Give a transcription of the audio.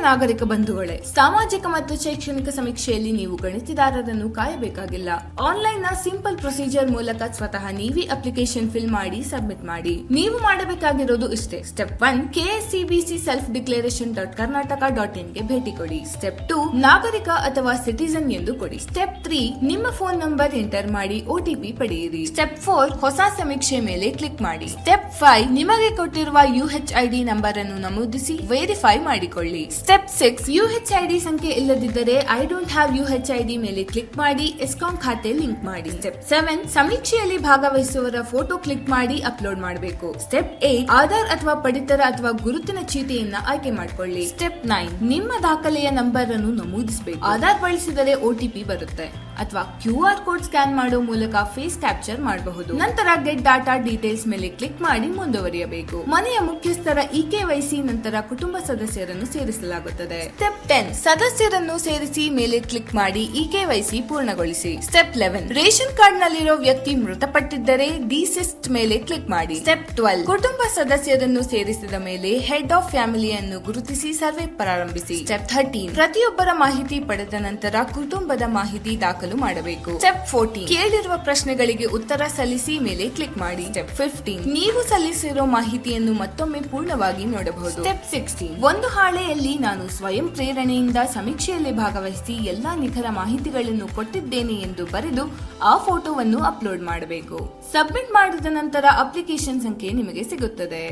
ನಾಗರಿಕ ಬಂಧುಗಳೇ, ಸಾಮಾಜಿಕ ಮತ್ತು ಶೈಕ್ಷಣಿಕ ಸಮೀಕ್ಷೆಯಲ್ಲಿ ನೀವು ಗಣಿತದಾರರನ್ನು ಕಾಯಬೇಕಾಗಿಲ್ಲ. ಆನ್ಲೈನ್ ನ ಸಿಂಪಲ್ ಪ್ರೊಸೀಜರ್ ಮೂಲಕ ಸ್ವತಃ ನೀವೇ ಅಪ್ಲಿಕೇಶನ್ ಫಿಲ್ ಮಾಡಿ ಸಬ್ಮಿಟ್ ಮಾಡಿ. ನೀವು ಮಾಡಬೇಕಾಗಿರೋದು ಇಷ್ಟೇ. ಸ್ಟೆಪ್ 1 KSCBC selfdeclaration.karnataka.in ಗೆ ಭೇಟಿ ಕೊಡಿ. ಸ್ಟೆಪ್ 2 ನಾಗರಿಕ ಅಥವಾ ಸಿಟಿಸನ್ ಎಂದು ಕೊಡಿ. ಸ್ಟೆಪ್ 3 ನಿಮ್ಮ ಫೋನ್ ನಂಬರ್ ಎಂಟರ್ ಮಾಡಿ OTP ಪಡೆಯಿರಿ. ಸ್ಟೆಪ್ 4 ಹೊಸ ಸಮೀಕ್ಷೆ ಮೇಲೆ ಕ್ಲಿಕ್ ಮಾಡಿ. ಸ್ಟೆಪ್ 5 ನಿಮಗೆ ಕೊಟ್ಟಿರುವ UHID ನಂಬರ್ ಅನ್ನು ನಮೂದಿಸಿ ವೆರಿಫೈ ಮಾಡಿಕೊಳ್ಳಿ. ಸ್ಟೆಪ್ 6 UHID ಸಂಖ್ಯೆ ಇಲ್ಲದಿದ್ದರೆ ಐ ಡೋಂಟ್ ಹ್ಯಾವ್ UHID ಮೇಲೆ ಕ್ಲಿಕ್ ಮಾಡಿ ಎಸ್ಕಾಂ ಖಾತೆ ಲಿಂಕ್ ಮಾಡಿ. ಸ್ಟೆಪ್ 7 ಸಮೀಕ್ಷೆಯಲ್ಲಿ ಭಾಗವಹಿಸುವವರ ಫೋಟೋ ಕ್ಲಿಕ್ ಮಾಡಿ ಅಪ್ಲೋಡ್ ಮಾಡಬೇಕು. ಸ್ಟೆಪ್ 8 ಆಧಾರ್ ಅಥವಾ ಪಡಿತರ ಅಥವಾ ಗುರುತಿನ ಚೀಟಿಯನ್ನ ಆಯ್ಕೆ ಮಾಡಿಕೊಳ್ಳಿ. ಸ್ಟೆಪ್ 9 ನಿಮ್ಮ ದಾಖಲೆಯ ನಂಬರ್ ಅನ್ನು ನಮೂದಿಸಬೇಕು. ಆಧಾರ್ ಬಳಸಿದರೆ OTP ಬರುತ್ತೆ ಅಥವಾ QR ಕೋಡ್ ಸ್ಕ್ಯಾನ್ ಮಾಡೋ ಮೂಲಕ ಫೇಸ್ ಕ್ಯಾಪ್ಚರ್ ಮಾಡಬಹುದು. ನಂತರ ಗೆಟ್ ಡಾಟಾ ಡೀಟೇಲ್ಸ್ ಮೇಲೆ ಕ್ಲಿಕ್ ಮಾಡಿ ಮುಂದುವರಿಯಬೇಕು. ಮನೆಯ ಮುಖ್ಯಸ್ಥರ EKYC ನಂತರ ಕುಟುಂಬ ಸದಸ್ಯರನ್ನು ಸೇರಿಸಲಾಗುತ್ತದೆ. ಸ್ಟೆಪ್ 10 ಸದಸ್ಯರನ್ನು ಸೇರಿಸಿ ಮೇಲೆ ಕ್ಲಿಕ್ ಮಾಡಿ EKYC ಪೂರ್ಣಗೊಳಿಸಿ. ಸ್ಟೆಪ್ 11 ರೇಷನ್ ಕಾರ್ಡ್ ನಲ್ಲಿರೋ ವ್ಯಕ್ತಿ ಮೃತಪಟ್ಟಿದ್ದರೆ ಡಿಸೆಸ್ಟ್ ಮೇಲೆ ಕ್ಲಿಕ್ ಮಾಡಿ. ಸ್ಟೆಪ್ 12 ಕುಟುಂಬ ಸದಸ್ಯರನ್ನು ಸೇರಿಸಿದ ಮೇಲೆ ಹೆಡ್ ಆಫ್ ಫ್ಯಾಮಿಲಿಯನ್ನು ಗುರುತಿಸಿ ಸರ್ವೆ ಪ್ರಾರಂಭಿಸಿ. ಸ್ಟೆಪ್ 13 ಪ್ರತಿಯೊಬ್ಬರ ಮಾಹಿತಿ ಪಡೆದ ನಂತರ ಕುಟುಂಬದ ಮಾಹಿತಿ ದಾಖಲು ಮಾಡಬೇಕು. ಸ್ಟೆಪ್ 14 ಕೇಳಿರುವ ಪ್ರಶ್ನೆಗಳಿಗೆ ಉತ್ತರ ಸಲ್ಲಿಸಿ ಮೇಲೆ ಕ್ಲಿಕ್ ಮಾಡಿ. ಸ್ಟೆಪ್ 15 ನೀವು ಸಲ್ಲಿಸಿರೋ ಮಾಹಿತಿಯನ್ನು ಮತ್ತೊಮ್ಮೆ ಪೂರ್ಣವಾಗಿ ನೋಡಬಹುದು. ಸ್ಟೆಪ್ 16 ಒಂದು ಹಾಳೆಯಲ್ಲಿ ನಾನು ಸ್ವಯಂ ಪ್ರೇರಣೆಯಿಂದ ಸಮೀಕ್ಷೆಯಲ್ಲಿ ಭಾಗವಹಿಸಿ ಎಲ್ಲಾ ನಿಖರ ಮಾಹಿತಿಗಳನ್ನು ಕೊಟ್ಟಿದ್ದೇನೆ ಎಂದು ಬರೆದು ಆ ಫೋಟೋವನ್ನು ಅಪ್ಲೋಡ್ ಮಾಡಬೇಕು. ಸಬ್ಮಿಟ್ ಮಾಡಿದ ನಂತರ ಅಪ್ಲಿಕೇಶನ್ ಸಂಖ್ಯೆ ನಿಮಗೆ ಸಿಗುತ್ತದೆ.